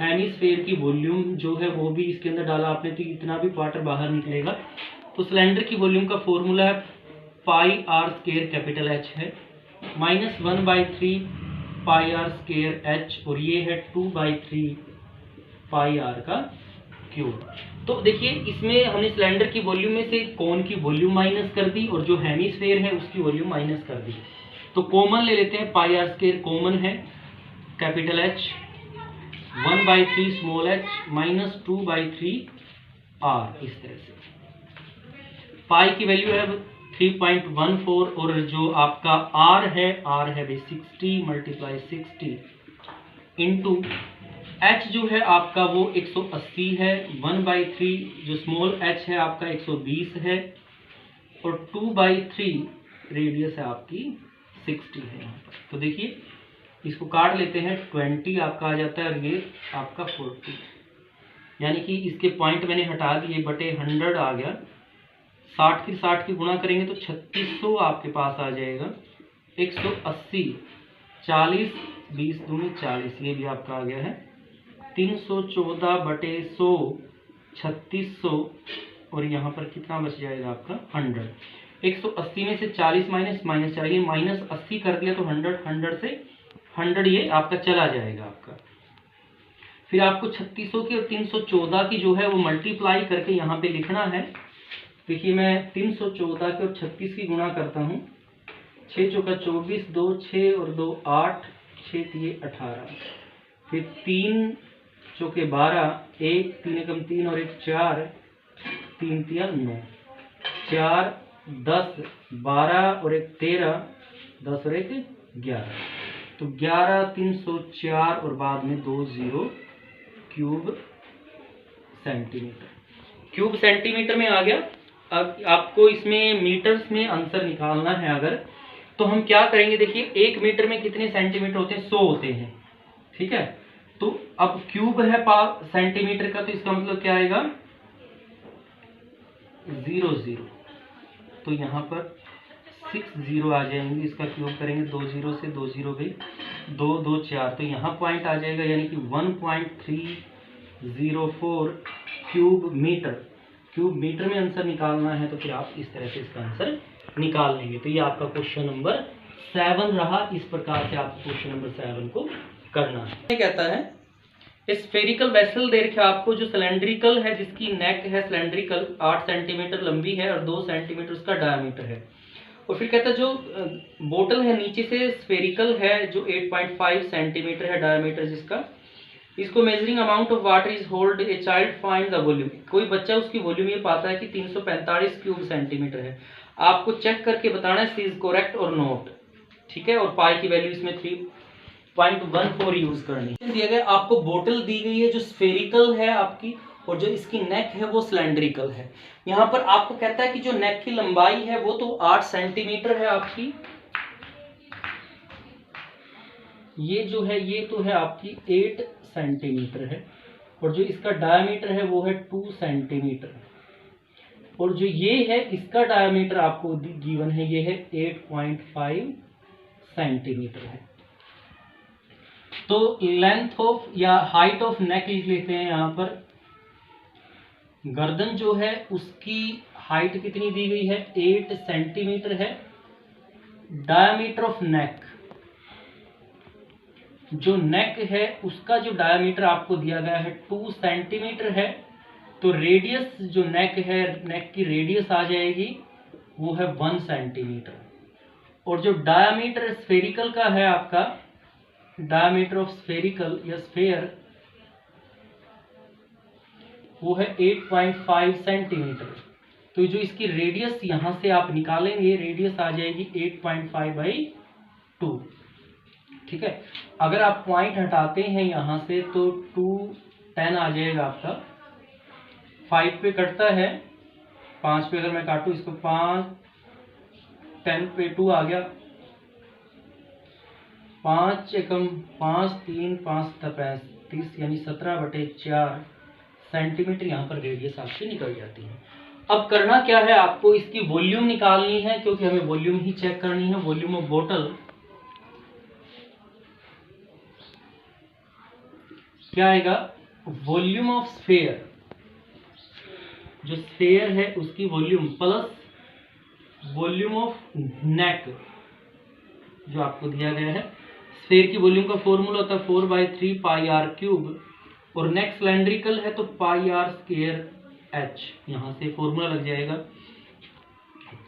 hemisphere की वॉल्यूम जो है वो भी इसके अंदर डाला आपने, तो इतना भी वाटर बाहर निकलेगा। तो सिलेंडर की वॉल्यूम का फॉर्मूला है pi R square capital H है, minus 1/3 pi R square H, और ये है 2/3 पाई आर का क्यूब। तो देखिए इसमें हमने सिलेंडर की वॉल्यूम में से कोन की वॉल्यूम माइनस कर दी, और जो हेमिस्फेयर है उसकी वॉल्यूम माइनस कर दी। तो कॉमन ले लेते हैं, पाई आर स्क्वायर कॉमन है, capital H 1/3 small H minus 2/3 R, इस तरह से। पाई की वैल्यू है 3.14, और जो आपका आर है भाई 60 × 60 इंटू एच जो है आपका वो 180 है, 1/3 जो स्मॉल एच है आपका 120 है, और 2/3 रेडियस है आपकी 60 है यहाँ पर। तो देखिए इसको काट लेते हैं, 20 आपका आ जाता है, और ये आपका 40, यानी कि इसके पॉइंट मैंने हटा दिए, बटे 100 आ गया। 60 की गुणा करेंगे तो 3600 आपके पास आ जाएगा, 180, 40, 20 दूनी 40, ये भी आपका आ गया है 314/100, 3600, और यहाँ पर कितना बच जाएगा आपका 100। 180 में से 40 माइनस चाहिए, माइनस 80 कर दिया तो 100 से 100 ये आपका चला जाएगा आपका। फिर आपको 3600 की और 314 की जो है वो मल्टीप्लाई करके यहाँ पे लिखना है। देखिए मैं 314 के और 36 की गुणा करता हूँ, 6 चौका 24, 2 6 और 2 8, 6 3 18, फिर 3 चौके 12, 1 3 एकम 3 और 1 4, 3 3 9, 4 10 12 और 1 13, 10 और 1 11। तो तो 11304 और बाद में 2 0 क्यूब सेंटीमीटर। क्यूब सेंटीमीटर में आ गया। अब आपको इसमें मीटर्स में आंसर निकालना है अगर, तो हम क्या करेंगे, देखिए 1 मीटर में कितने सेंटीमीटर होते हैं, 100 होते हैं, ठीक है। तो अब क्यूब है सेंटीमीटर का, तो इसका मतलब क्या आएगा 0 0, तो यहाँ पर 6 0 आ जाएंगे, इसका क्यूब करेंगे 2 0 से, 2 0 गई, 2 2 4, तो यहाँ पॉइंट आ जाएगा, यानी कि 1.304 क्यूब मीटर। क्यूब मीटर में आंसर निकालना है तो फिर आप इस तरह से इसका आंसर निकाल लेंगे। तो ये आपका क्वेश्चन नंबर 7 रहा। इस प्रकार से आपको क्वेश्चन नंबर 7 को करना है। ये कहता है स्फेरिकल वेसल दे रखा आपको, जो सिलेंड्रिकल है, जिसकी नेक है सिलेंड्रिकल, 8 सेंटीमीटर लंबी है और 2 सेंटीमीटर उसका डायमीटर है। और फिर कहता है जो बोतल है नीचे से स्फेरिकल है, जो 8.5 सेंटीमीटर है डायमीटर जिसका, इसको measuring amount of water is hold a child find the volume. कोई बच्चा उसकी वॉल्यूम ये पाता है कि 345 क्यूब सेंटीमीटर है। आपको चेक करके बताना है सी इज करेक्ट और नॉट, ठीक है। और पाई की वैल्यू इसमें 3.14 यूज करनी दिया गया। आपको बोतल दी गई है जो स्फेरिकल है आपकी, और जो इसकी नेक है वो सिलेंड्रिकल है। यहाँ पर आपको कहता है कि जो नेक की लंबाई है वो तो 8 सेंटीमीटर है आपकी, ये जो है ये तो है आपकी 8 सेंटीमीटर है, और जो इसका डायमीटर है वो है 2 सेंटीमीटर, और जो ये है इसका डायमीटर आपको गिवन है ये है 8.5 सेंटीमीटर है। तो लेंथ ऑफ या हाइट ऑफ नेक लिख लेते हैं यहाँ पर। गर्दन जो है उसकी हाइट कितनी दी गई है, 8 सेंटीमीटर है। डायमीटर ऑफ नेक, जो नेक है उसका जो डायमीटर आपको दिया गया है 2 सेंटीमीटर है, तो रेडियस जो नेक है, नेक की रेडियस आ जाएगी वो है 1 सेंटीमीटर। और जो डायमीटर स्फेरिकल का है आपका, डायमीटर ऑफ स्फेरिकल या स्फेयर, वो है 8.5 सेंटीमीटर। तो जो इसकी रेडियस यहां से आप निकालेंगे, रेडियस आ जाएगी 8.5/2, ठीक है। अगर आप पॉइंट हटाते हैं यहां से तो 2 10 आ जाएगा आपका। 5 पे कटता है, 5 पे अगर मैं काटू इसको, 5 10 पे 2 आ गया, 5 एकम 5 3 5 35, यानी 17/4 सेंटीमीटर यहाँ पर रेडियस आपसे निकल जाती है। अब करना क्या है, आपको इसकी वॉल्यूम निकालनी है, क्योंकि हमें वॉल्यूम ही चेक करनी है। वॉल्यूम ऑफ बोतल क्या आएगा, वॉल्यूम ऑफ स्फेयर, जो स्फेयर है उसकी volume plus volume of neck जो आपको दिया गया है। स्फेयर की वॉल्यूम का फॉर्मूला होता है 4/3 पाई आर क्यूब, और नेक सिलेंड्रिकल है तो पाई आर स्क्वायर एच, यहां से फॉर्मूला लग जाएगा।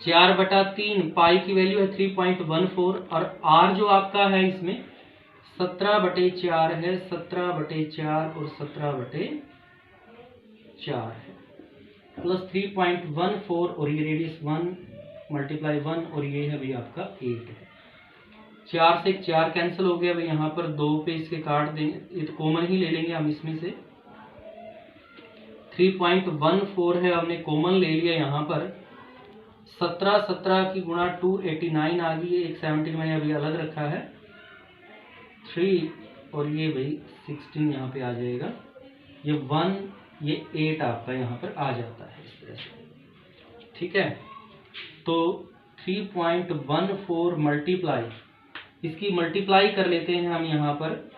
4/3 पाई की वैल्यू है 3.14, और आर जो आपका है इसमें 17/4 है, 17/4 और 17/4 है, प्लस 3.14, और ये रेडियस 1 × 1, और ये है भाई आपका 8 है। 4 से 4 कैंसिल हो गया भाई, यहाँ पर 2 पे इसके काट देंगे, ये तो कॉमन ही ले लेंगे हम इसमें से। 3.14 है, हमने कॉमन ले लिया यहाँ पर। 17 की गुणा 2 89 आ गई है, 1 17 मैंने अभी अलग रखा है, 3 और ये भाई 16 यहाँ पे आ जाएगा। ये 1 ये 8 आपका यहाँ पर आ जाता है इस तरह से, ठीक है। तो 3.14 मल्टीप्लाई, इसकी मल्टीप्लाई कर लेते हैं हम यहाँ पर,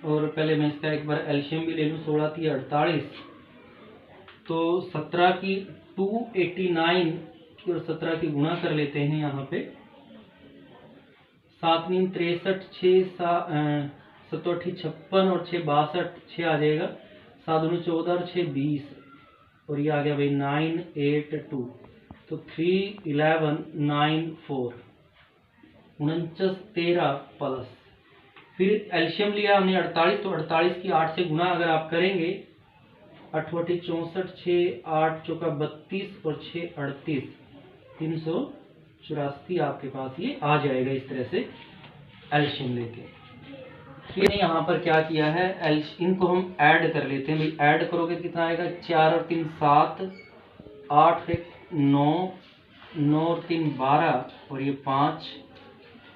और पहले मैं इसका एक बार एलसीएम भी ले लूँ। 16 × 48, तो 17 की 289 और 17 की गुणा कर लेते हैं यहाँ पे। 7 × 63, 6 7 56 और 6 62, 6 आ जाएगा। 7 × 14 और 6 20, और ये आ गया भाई 982, तो 3 11 9 4 49 13 प्लस, फिर एल्शियम लिया हमने 48, तो 48 की 8 से गुणा अगर आप करेंगे, 8 × 64, 6 8 × 32 और 6 38, 364 84 आपके पास ये आ जाएगा इस तरह से एल्शियम लेके। फिर यहाँ पर क्या किया है, इनको हम ऐड कर लेते हैं भाई। ऐड करोगे तो कितना आएगा, 4 और 3 7, 8 और 1 9, 9 और 3 12 और ये 5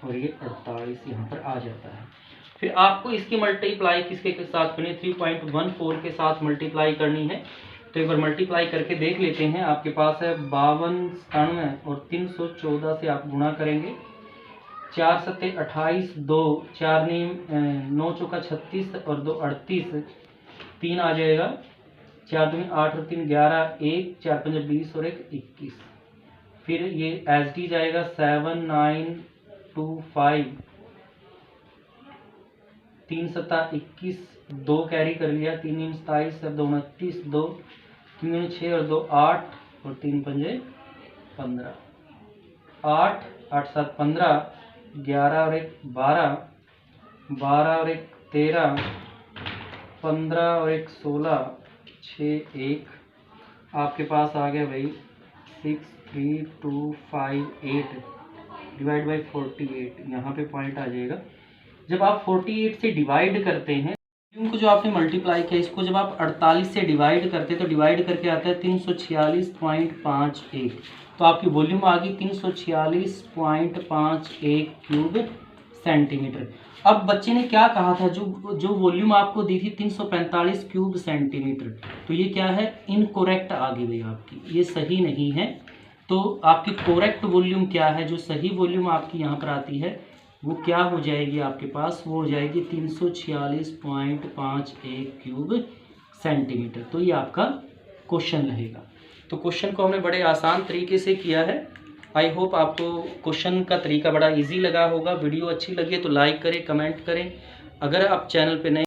और ये 48 यहाँ पर आ जाता है। फिर आपको इसकी मल्टीप्लाई किसके के साथ करनी है, 3.14 के साथ मल्टीप्लाई करनी है। तो एक बार मल्टीप्लाई करके देख लेते हैं। आपके पास है 52, 97 और 314 से आप गुणा करेंगे। 4 7 28, 2 4 9 चौका 36 और 2 38, 3 आ जाएगा, 4 2 8 और 3 11, 1 4 5 20 और 1 21। फिर ये एच डी जाएगा 7 9 2 5, 3 7 21, 2 कैरी कर लिया, 3 9 27 2 29, 2 3 6 और 2 8 और 3 5 15, 8 8 7 15, 11 और 1 12, 12 और 1 13, 15 और 1 16, 6 1 आपके पास आ गया भाई 6 3 2 5 8 डिवाइड बाई 48। यहाँ पे पॉइंट आ जाएगा। जब आप 48 से डिवाइड करते हैं, वॉल्यूम को जो आपने मल्टीप्लाई किया, इसको जब आप 48 से डिवाइड करते हैं तो डिवाइड करके आता है 346.51। तो आपकी वॉल्यूम आ गई 346.51 क्यूब सेंटीमीटर। अब बच्चे ने क्या कहा था, जो वॉल्यूम आपको दी थी 345 क्यूब सेंटीमीटर, तो ये क्या है, इनकोरेक्ट आ गई भाई आपकी, ये सही नहीं है। तो आपकी कोरेक्ट वॉल्यूम क्या है, जो सही वॉल्यूम आपकी यहाँ पर आती है वो क्या हो जाएगी आपके पास, वो हो जाएगी 346.51 क्यूब सेंटीमीटर। तो ये आपका क्वेश्चन रहेगा। तो क्वेश्चन को हमने बड़े आसान तरीके से किया है। आई होप आपको क्वेश्चन का तरीका बड़ा इजी लगा होगा। वीडियो अच्छी लगी है तो लाइक करें, कमेंट करें। अगर आप चैनल पे नए